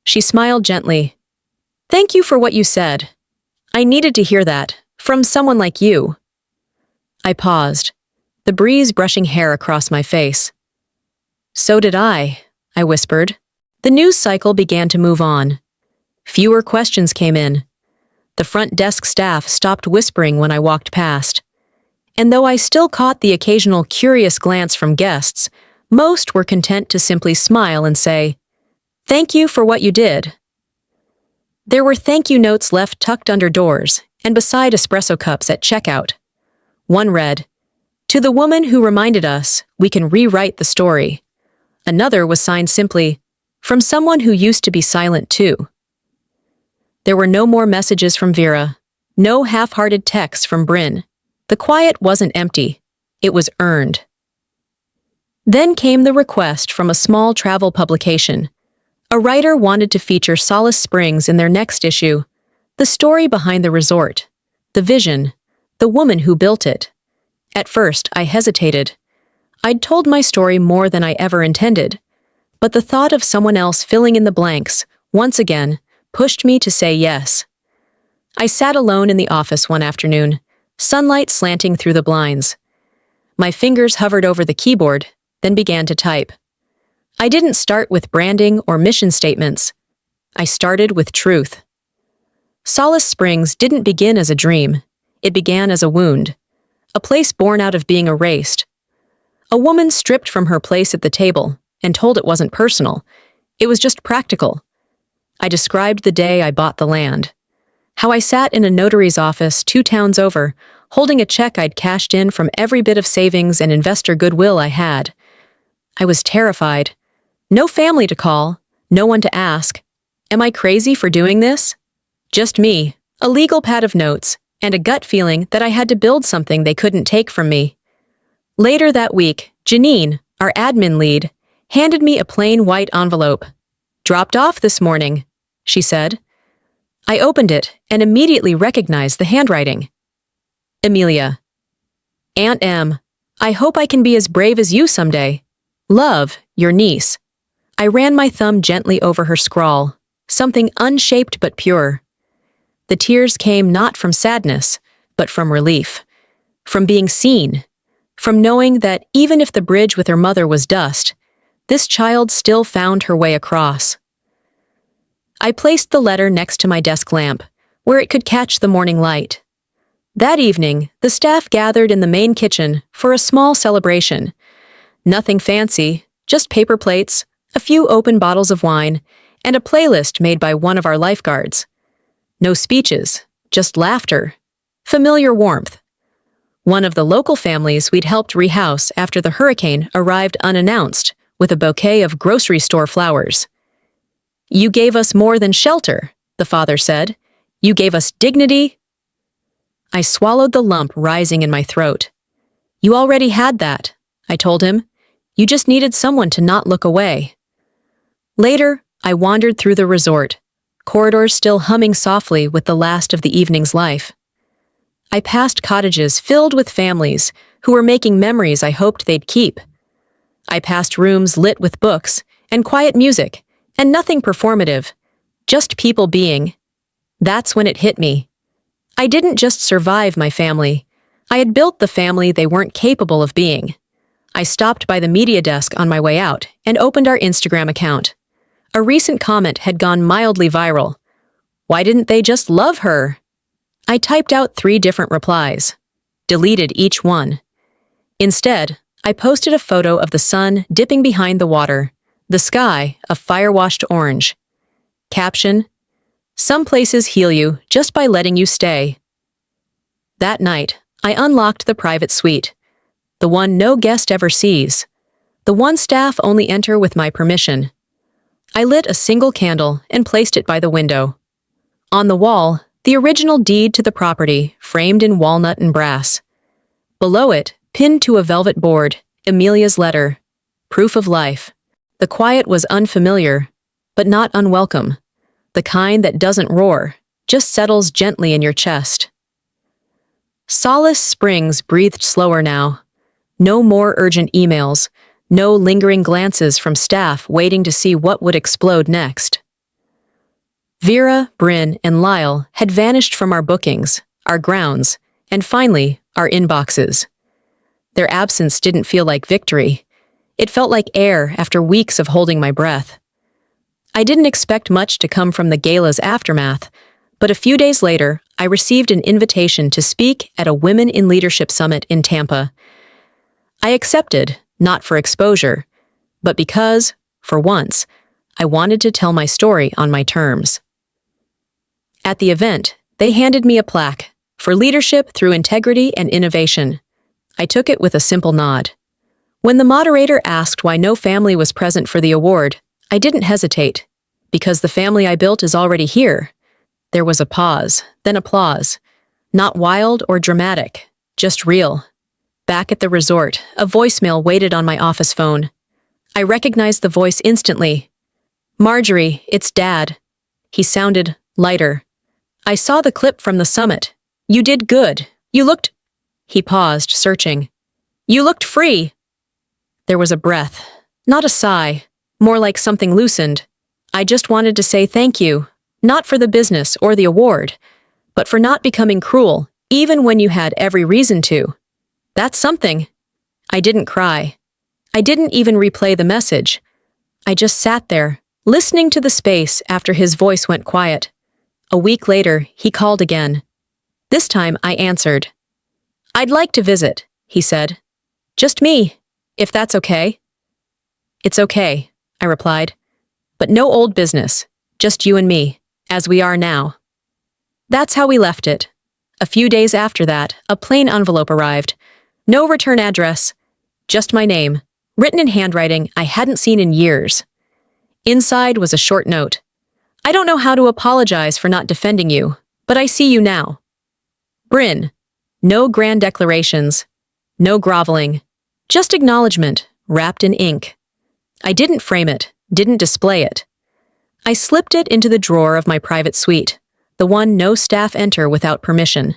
She smiled gently. Thank you for what you said. I needed to hear that, from someone like you. I paused, the breeze brushing hair across my face. So did I whispered. The news cycle began to move on. Fewer questions came in. The front desk staff stopped whispering when I walked past. And though I still caught the occasional curious glance from guests, most were content to simply smile and say, Thank you for what you did. There were thank you notes left tucked under doors and beside espresso cups at checkout. One read, To the woman who reminded us we can rewrite the story. Another was signed simply, From someone who used to be silent too. There were no more messages from Vera, no half-hearted texts from Bryn. The quiet wasn't empty, it was earned. Then came the request from a small travel publication. A writer wanted to feature Solace Springs in their next issue, the story behind the resort, the vision, the woman who built it. At first, I hesitated. I'd told my story more than I ever intended, but the thought of someone else filling in the blanks, once again, pushed me to say yes. I sat alone in the office one afternoon, sunlight slanting through the blinds. My fingers hovered over the keyboard, then began to type. I didn't start with branding or mission statements. I started with truth. Solace Springs didn't begin as a dream. It began as a wound, a place born out of being erased. A woman stripped from her place at the table and told it wasn't personal. It was just practical. I described the day I bought the land, how I sat in a notary's office 2 towns over, holding a check I'd cashed in from every bit of savings and investor goodwill I had. I was terrified. No family to call, no one to ask. Am I crazy for doing this? Just me, a legal pad of notes, and a gut feeling that I had to build something they couldn't take from me. Later that week, Janine, our admin lead, handed me a plain white envelope. Dropped off this morning, she said. I opened it and immediately recognized the handwriting. Amelia. Aunt M, I hope I can be as brave as you someday. Love, your niece. I ran my thumb gently over her scrawl, something unshaped but pure. The tears came not from sadness, but from relief, from being seen, from knowing that even if the bridge with her mother was dust, this child still found her way across. I placed the letter next to my desk lamp, where it could catch the morning light. That evening, the staff gathered in the main kitchen for a small celebration. Nothing fancy, just paper plates, a few open bottles of wine, and a playlist made by one of our lifeguards. No speeches, just laughter, familiar warmth. One of the local families we'd helped rehouse after the hurricane arrived unannounced, with a bouquet of grocery store flowers. You gave us more than shelter, the father said. You gave us dignity. I swallowed the lump rising in my throat. You already had that, I told him. You just needed someone to not look away. Later, I wandered through the resort, corridors still humming softly with the last of the evening's life. I passed cottages filled with families who were making memories I hoped they'd keep. I passed rooms lit with books and quiet music, and nothing performative, just people being. That's when it hit me. I didn't just survive my family. I had built the family they weren't capable of being. I stopped by the media desk on my way out and opened our Instagram account. A recent comment had gone mildly viral. Why didn't they just love her? I typed out 3 different replies, deleted each one. Instead, I posted a photo of the sun dipping behind the water, the sky a fire-washed orange. Caption: "Some places heal you just by letting you stay." That night, I unlocked the private suite, the one no guest ever sees, the one staff only enter with my permission. I lit a single candle and placed it by the window. On the wall, the original deed to the property, framed in walnut and brass. Below it, pinned to a velvet board, Amelia's letter, proof of life. The quiet was unfamiliar, but not unwelcome. The kind that doesn't roar, just settles gently in your chest. Solace Springs breathed slower now. No more urgent emails, no lingering glances from staff waiting to see what would explode next. Vera, Bryn, and Lyle had vanished from our bookings, our grounds, and finally, our inboxes. Their absence didn't feel like victory. It felt like air after weeks of holding my breath. I didn't expect much to come from the gala's aftermath, but a few days later, I received an invitation to speak at a Women in Leadership Summit in Tampa. I accepted, not for exposure, but because, for once, I wanted to tell my story on my terms. At the event, they handed me a plaque for leadership through integrity and innovation. I took it with a simple nod. When the moderator asked why no family was present for the award, I didn't hesitate, because the family I built is already here. There was a pause, then applause. Not wild or dramatic, just real. Back at the resort, a voicemail waited on my office phone. I recognized the voice instantly. "Marjorie, it's Dad." He sounded lighter. "I saw the clip from the summit. You did good. You looked—" He paused, searching. "You looked free." There was a breath, not a sigh, more like something loosened. I just wanted to say thank you, not for the business or the award, but for not becoming cruel, even when you had every reason to. That's something. I didn't cry. I didn't even replay the message. I just sat there, listening to the space after his voice went quiet. A week later, he called again. This time, I answered. "I'd like to visit," he said. "Just me, if that's okay." "It's okay," I replied. "But no old business, just you and me, as we are now." That's how we left it. A few days after that, a plain envelope arrived. No return address, just my name, written in handwriting I hadn't seen in years. Inside was a short note. "I don't know how to apologize for not defending you, but I see you now. Bryn." No grand declarations, no groveling, just acknowledgement, wrapped in ink. I didn't frame it, didn't display it. I slipped it into the drawer of my private suite, the one no staff enter without permission.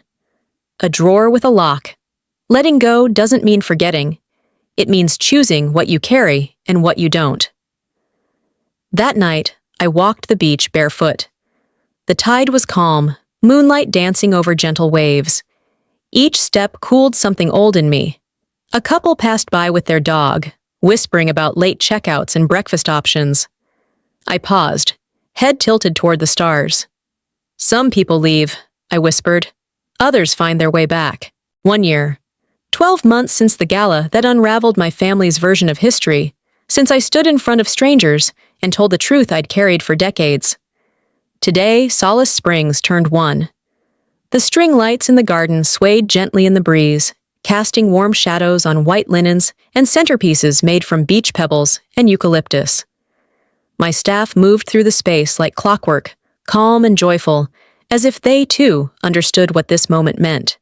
A drawer with a lock. Letting go doesn't mean forgetting. It means choosing what you carry and what you don't. That night, I walked the beach barefoot. The tide was calm, moonlight dancing over gentle waves. Each step cooled something old in me. A couple passed by with their dog, whispering about late checkouts and breakfast options. I paused, head tilted toward the stars. "Some people leave," I whispered. "Others find their way back." 1 year. 12 months since the gala that unraveled my family's version of history, since I stood in front of strangers and told the truth I'd carried for decades. Today, Solace Springs turned 1. The string lights in the garden swayed gently in the breeze, casting warm shadows on white linens and centerpieces made from beach pebbles and eucalyptus. My staff moved through the space like clockwork, calm and joyful, as if they, too, understood what this moment meant.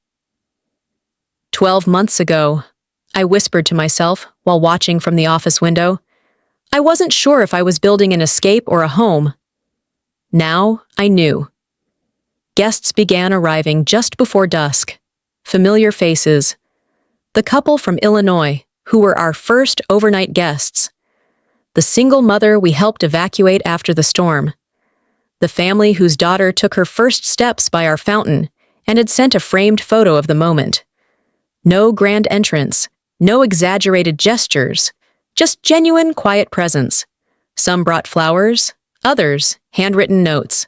12 months ago, I whispered to myself while watching from the office window, I wasn't sure if I was building an escape or a home. Now, I knew. Guests began arriving just before dusk. Familiar faces. The couple from Illinois, who were our first overnight guests. The single mother we helped evacuate after the storm. The family whose daughter took her first steps by our fountain and had sent a framed photo of the moment. No grand entrance, no exaggerated gestures, just genuine, quiet presence. Some brought flowers, others handwritten notes.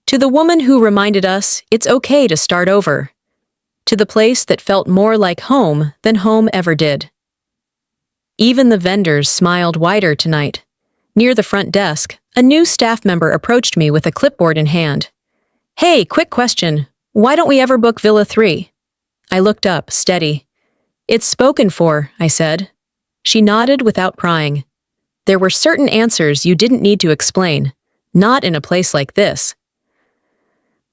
To the woman who reminded us it's okay to start over. To the place that felt more like home than home ever did. Even the vendors smiled wider tonight. Near the front desk, a new staff member approached me with a clipboard in hand. "Hey, quick question. Why don't we ever book Villa 3? I looked up, steady. "It's spoken for," I said. She nodded without prying. There were certain answers you didn't need to explain, not in a place like this.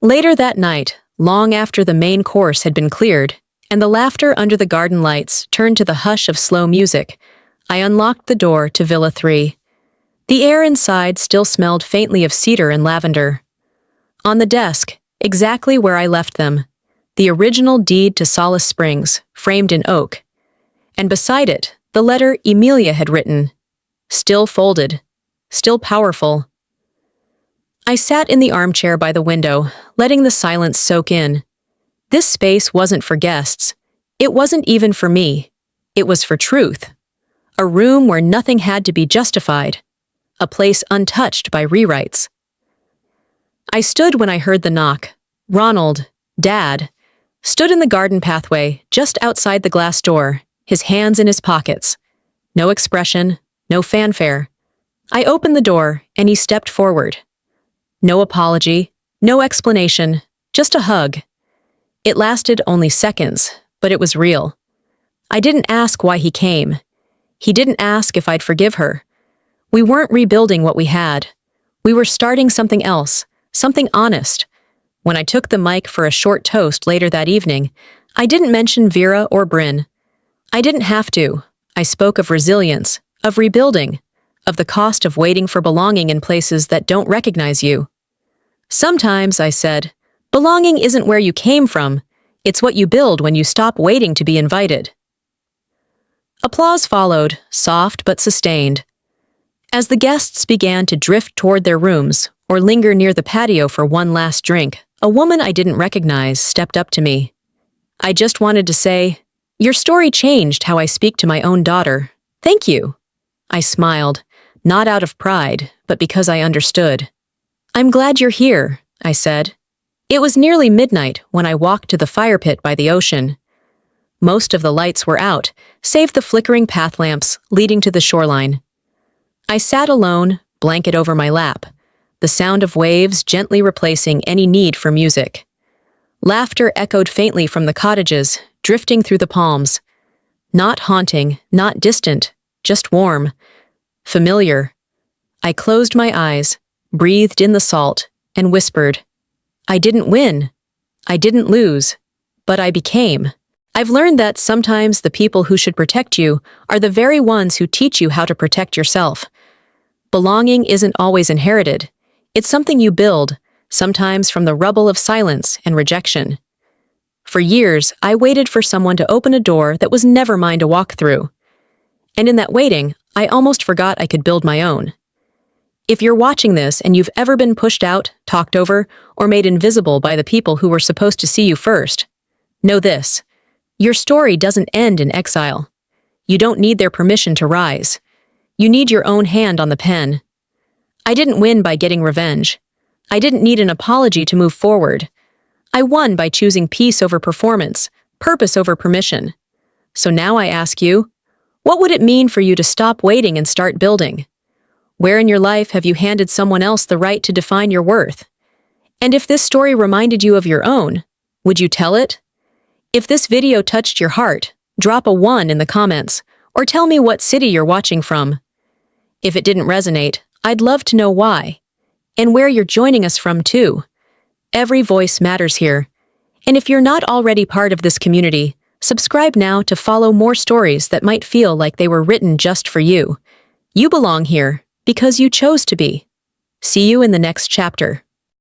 Later that night, long after the main course had been cleared, and the laughter under the garden lights turned to the hush of slow music, I unlocked the door to Villa 3. The air inside still smelled faintly of cedar and lavender. On the desk, exactly where I left them, the original deed to Solace Springs, framed in oak. And beside it, the letter Emilia had written, still folded, still powerful. I sat in the armchair by the window, letting the silence soak in. This space wasn't for guests. It wasn't even for me. It was for truth. A room where nothing had to be justified. A place untouched by rewrites. I stood when I heard the knock. Ronald, Dad, stood in the garden pathway just outside the glass door, his hands in his pockets. No expression, no fanfare. I opened the door, and he stepped forward. No apology, no explanation, just a hug. It lasted only seconds, but it was real. I didn't ask why he came. He didn't ask if I'd forgive her. We weren't rebuilding what we had. We were starting something else, something honest. When I took the mic for a short toast later that evening, I didn't mention Vera or Bryn. I didn't have to. I spoke of resilience, of rebuilding, of the cost of waiting for belonging in places that don't recognize you. Sometimes, I said, belonging isn't where you came from, it's what you build when you stop waiting to be invited. Applause followed, soft but sustained. As the guests began to drift toward their rooms or linger near the patio for one last drink, a woman I didn't recognize stepped up to me. I just wanted to say, "Your story changed how I speak to my own daughter. Thank you." I smiled, not out of pride, but because I understood. "I'm glad you're here," I said. It was nearly midnight when I walked to the fire pit by the ocean. Most of the lights were out, save the flickering path lamps leading to the shoreline. I sat alone, blanket over my lap, the sound of waves gently replacing any need for music. Laughter echoed faintly from the cottages, drifting through the palms. Not haunting, not distant, just warm, familiar. I closed my eyes, breathed in the salt, and whispered, "I didn't win. I didn't lose. But I became." I've learned that sometimes the people who should protect you are the very ones who teach you how to protect yourself. Belonging isn't always inherited. It's something you build, sometimes from the rubble of silence and rejection. For years, I waited for someone to open a door that was never mine to walk through. And in that waiting, I almost forgot I could build my own. If you're watching this and you've ever been pushed out, talked over, or made invisible by the people who were supposed to see you first, know this. Your story doesn't end in exile. You don't need their permission to rise. You need your own hand on the pen. I didn't win by getting revenge. I didn't need an apology to move forward. I won by choosing peace over performance, purpose over permission. So now I ask you, what would it mean for you to stop waiting and start building? Where in your life have you handed someone else the right to define your worth? And if this story reminded you of your own, would you tell it? If this video touched your heart, drop a 1 in the comments, or tell me what city you're watching from. If it didn't resonate, I'd love to know why, and where you're joining us from too. Every voice matters here. And if you're not already part of this community, subscribe now to follow more stories that might feel like they were written just for you. You belong here because you chose to be. See you in the next chapter.